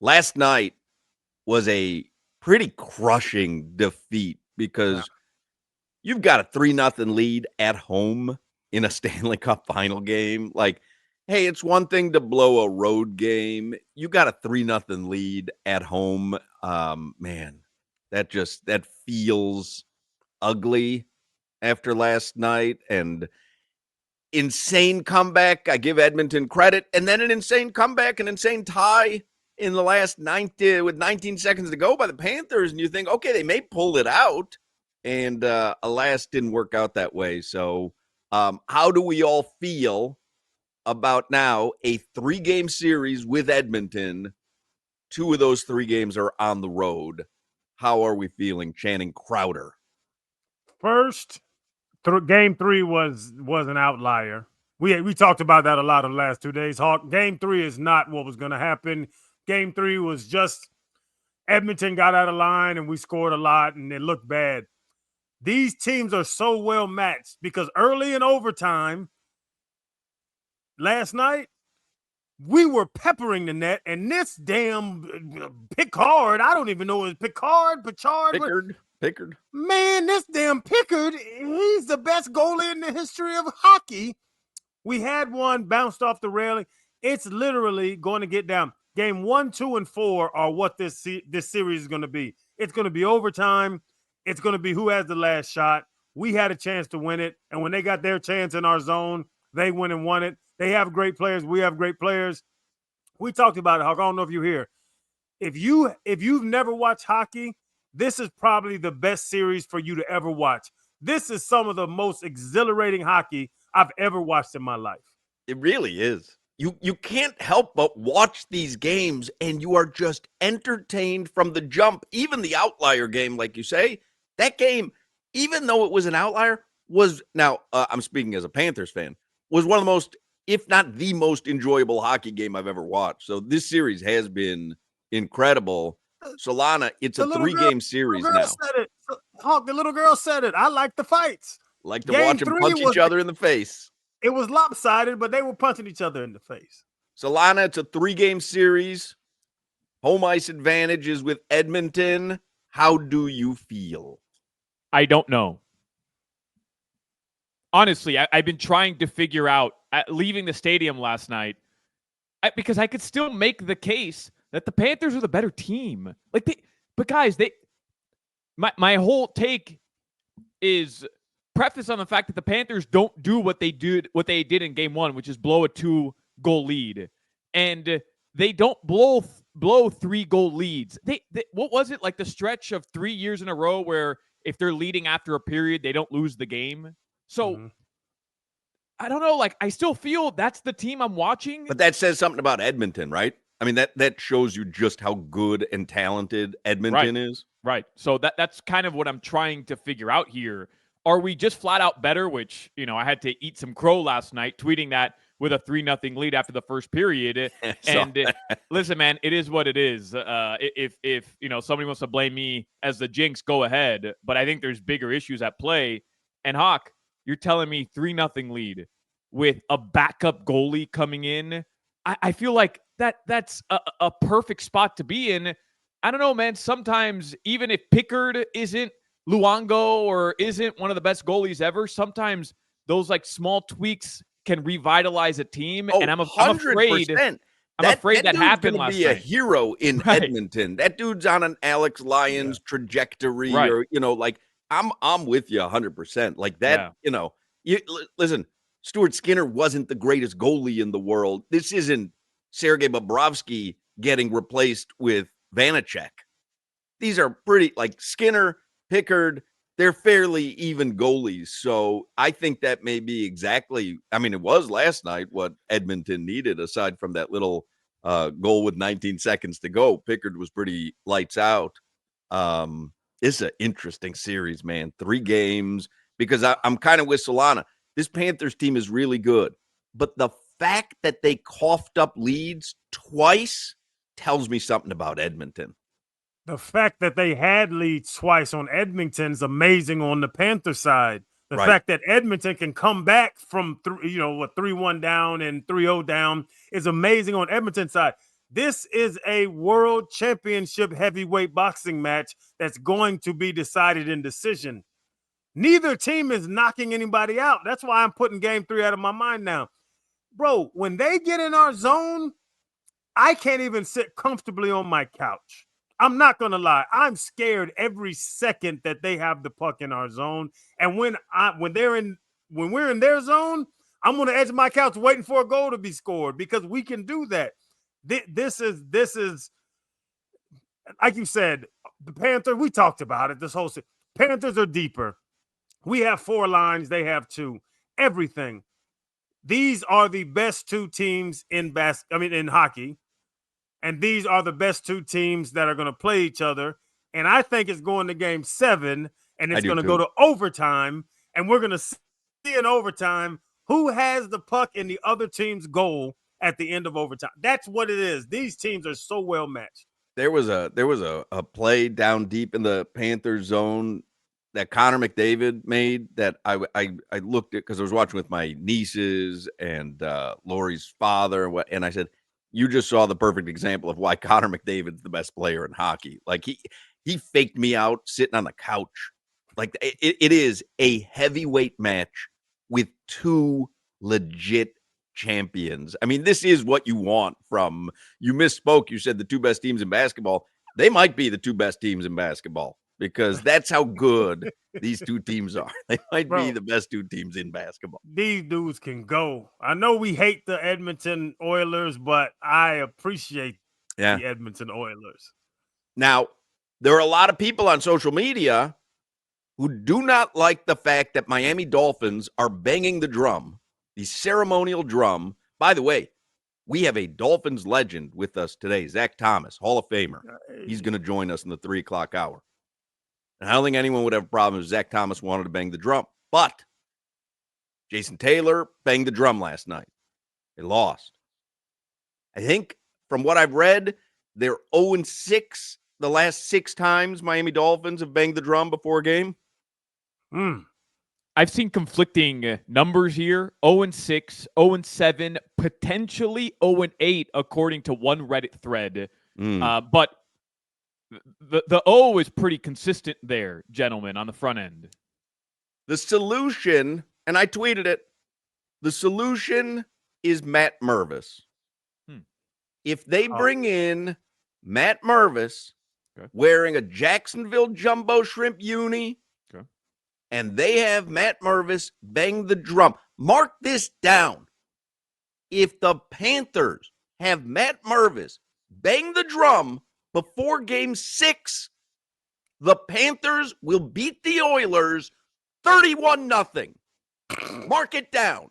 last night was a pretty crushing defeat Yeah. because you've got a 3-0 lead at home in a Stanley Cup Final game. Like, hey, it's one thing to blow a road game. You got a 3-0 lead at home. Man, that feels ugly after last night. And insane comeback. I give Edmonton credit, and then an insane comeback, an insane tie in the last 90 with 19 seconds to go by the Panthers, and you think, okay, they may pull it out, and alas, didn't work out that way. So, how do we all feel about now a 3-game series with Edmonton? 2 of those 3 games are on the road. How are we feeling, Channing Crowder? First, game 3 was an outlier. We talked about that a lot of the last 2 days. Hawk, game 3 is not what was going to happen. Game 3 was just Edmonton got out of line and we scored a lot and it looked bad. These teams are so well matched because early in overtime last night, we were peppering the net, and this damn Pickard, I don't even know if it's Pickard. Pickard. Man, this damn Pickard, he's the best goalie in the history of hockey. We had one bounced off the railing. It's literally going to get down. Game 1, 2, and 4 are what this series is going to be. It's going to be overtime. It's going to be who has the last shot. We had a chance to win it, and when they got their chance in our zone, they went and won it. They have great players. We have great players. We talked about it, Hawk. I don't know if you're here. If you've never watched hockey, this is probably the best series for you to ever watch. This is some of the most exhilarating hockey I've ever watched in my life. It really is. You can't help but watch these games, and you are just entertained from the jump. Even the outlier game, like you say, that game, even though it was an outlier, was now I'm speaking as a Panthers fan, was one of the most, if not the most enjoyable hockey game I've ever watched. So this series has been incredible. Solana, it's a 3-game series now. Said it. Hawk, the little girl said it. I like the fights. Like to watch them punch each other in the face. It was lopsided, but they were punching each other in the face. Solana, it's a 3-game series. Home ice advantage is with Edmonton. How do you feel? I don't know. Honestly, I've been trying to figure out, leaving the stadium last night, because I could still make the case that the Panthers are the better team. But guys, my whole take is preface on the fact that the Panthers don't do what they did in game 1, which is blow a 2-goal lead, and they don't blow 3-goal leads. They what was it, like the stretch of 3 years in a row where if they're leading after a period, they don't lose the game. So I don't know. Like, I still feel that's the team I'm watching. But that says something about Edmonton, right? I mean, that shows you just how good and talented Edmonton is. Right. So that's kind of what I'm trying to figure out here. Are we just flat out better? Which, I had to eat some crow last night, tweeting that with a 3-0 lead after the first period. And listen, man, it is what it is. If somebody wants to blame me as the jinx, go ahead. But I think there's bigger issues at play. And Hawk, you're telling me 3-0 lead with a backup goalie coming in. I feel like that's a perfect spot to be in. I don't know, man. Sometimes even if Pickard isn't Luongo or isn't one of the best goalies ever, sometimes those like small tweaks can revitalize a team. And I'm afraid that happened last night. Be a hero in Edmonton. That dude's on an Alex Lyons trajectory, or I'm with you 100%. Like that, listen. Stuart Skinner wasn't the greatest goalie in the world. This isn't Sergei Bobrovsky getting replaced with Vanacek. These are pretty, like Skinner, Pickard, they're fairly even goalies. So I think that may be exactly, it was last night what Edmonton needed, aside from that little goal with 19 seconds to go. Pickard was pretty lights out. It's an interesting series, man. 3 games, because I'm kind of with Solana. This Panthers team is really good, but the fact that they coughed up leads twice tells me something about Edmonton. The fact that they had leads twice on Edmonton is amazing on the Panther side. The fact that Edmonton can come back from 3-1 down and 3-0 down is amazing on Edmonton's side. This is a world championship heavyweight boxing match that's going to be decided in decision. Neither team is knocking anybody out. That's why I'm putting game 3 out of my mind now. Bro, when they get in our zone, I can't even sit comfortably on my couch. I'm not going to lie. I'm scared every second that they have the puck in our zone. And when we're in their zone, I'm on the edge of my couch waiting for a goal to be scored because we can do that. This is like you said, the Panthers, we talked about it this whole season. Panthers are deeper. We have 4 lines, they have 2. Everything. These are the best 2 teams in hockey. And these are the best 2 teams that are going to play each other. And I think it's going to game 7, and it's going to go to overtime. And we're going to see in overtime who has the puck in the other team's goal at the end of overtime. That's what it is. These teams are so well matched. There was a play down deep in the Panthers zone that Connor McDavid made that I looked at because I was watching with my nieces and Lori's father, and I said, you just saw the perfect example of why Connor McDavid's the best player in hockey. Like he faked me out sitting on the couch. Like it is a heavyweight match with 2 legit champions. I mean, this is what you want from, you misspoke. You said the 2 best teams in basketball. They might be the 2 best teams in basketball because that's how good these 2 teams are. They might be the best 2 teams in basketball. These dudes can go. I know we hate the Edmonton Oilers, but I appreciate the Edmonton Oilers. Now, there are a lot of people on social media who do not like the fact that Miami Dolphins are banging the drum, the ceremonial drum. By the way, we have a Dolphins legend with us today, Zach Thomas, Hall of Famer. He's going to join us in the 3 o'clock hour. And I don't think anyone would have a problem if Zach Thomas wanted to bang the drum. But Jason Taylor banged the drum last night. They lost. I think from what I've read, they're 0-6 the last 6 times Miami Dolphins have banged the drum before a game. I've seen conflicting numbers here. 0-6, 0-7, potentially 0-8, according to one Reddit thread. But the O is pretty consistent there, gentlemen, on the front end. The solution, and I tweeted it, the solution is Matt Mervis. If they bring in Matt Mervis wearing a Jacksonville Jumbo Shrimp uni, and they have Matt Mervis bang the drum. Mark this down. If the Panthers have Matt Mervis bang the drum before game 6, the Panthers will beat the Oilers 31-0. Mark it down.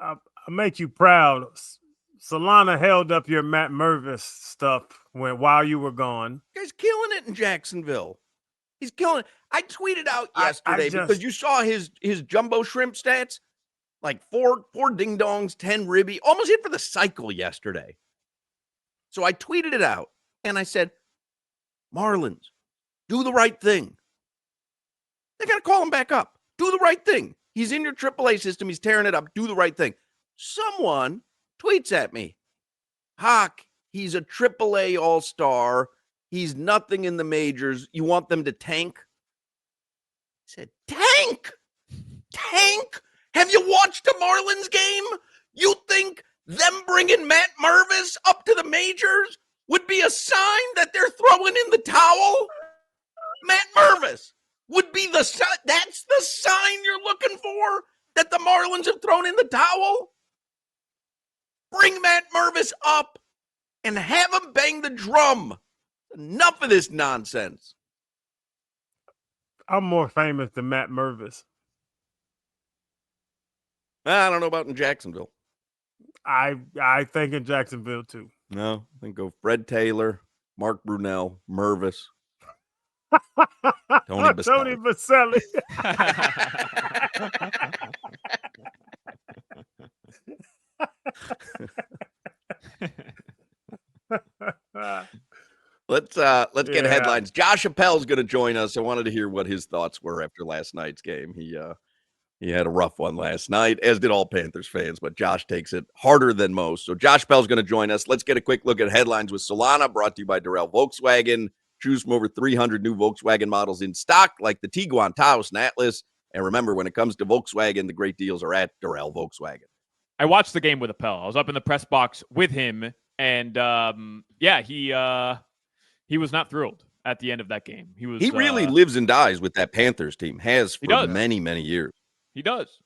I'll make you proud. Solana held up your Matt Mervis stuff while you were gone. Guy's killing it in Jacksonville. He's killing it. I tweeted out yesterday because you saw his Jumbo Shrimp stats. Like 4 ding-dongs, 10 ribby. Almost hit for the cycle yesterday. So I tweeted it out, and I said, Marlins, do the right thing. They got to call him back up. Do the right thing. He's in your AAA system. He's tearing it up. Do the right thing. Someone tweets at me, Hawk, he's a AAA all-star. He's nothing in the majors. You want them to tank? I said, tank? Tank? Have you watched a Marlins game? You think them bringing Matt Mervis up to the majors would be a sign that they're throwing in the towel? Matt Mervis would be the sign. That's the sign you're looking for, that the Marlins have thrown in the towel? Bring Matt Mervis up and have him bang the drum. Enough of this nonsense. I'm more famous than Matt Mervis. I don't know about in Jacksonville. I think in Jacksonville too. No, I think go Fred Taylor, Mark Brunell, Mervis, Tony Baselli. Let's get headlines. Josh Appel's going to join us. I wanted to hear what his thoughts were after last night's game. He He had a rough one last night, as did all Panthers fans, but Josh takes it harder than most. So Josh Bell's going to join us. Let's get a quick look at headlines with Solana, brought to you by Durrell Volkswagen. Choose from over 300 new Volkswagen models in stock, like the Tiguan, Taos, and Atlas. And remember, when it comes to Volkswagen, the great deals are at Durrell Volkswagen. I watched the game with Appel. I was up in the press box with him, and he was not thrilled at the end of that game. He really lives and dies with that Panthers team, has for many, many years. He does.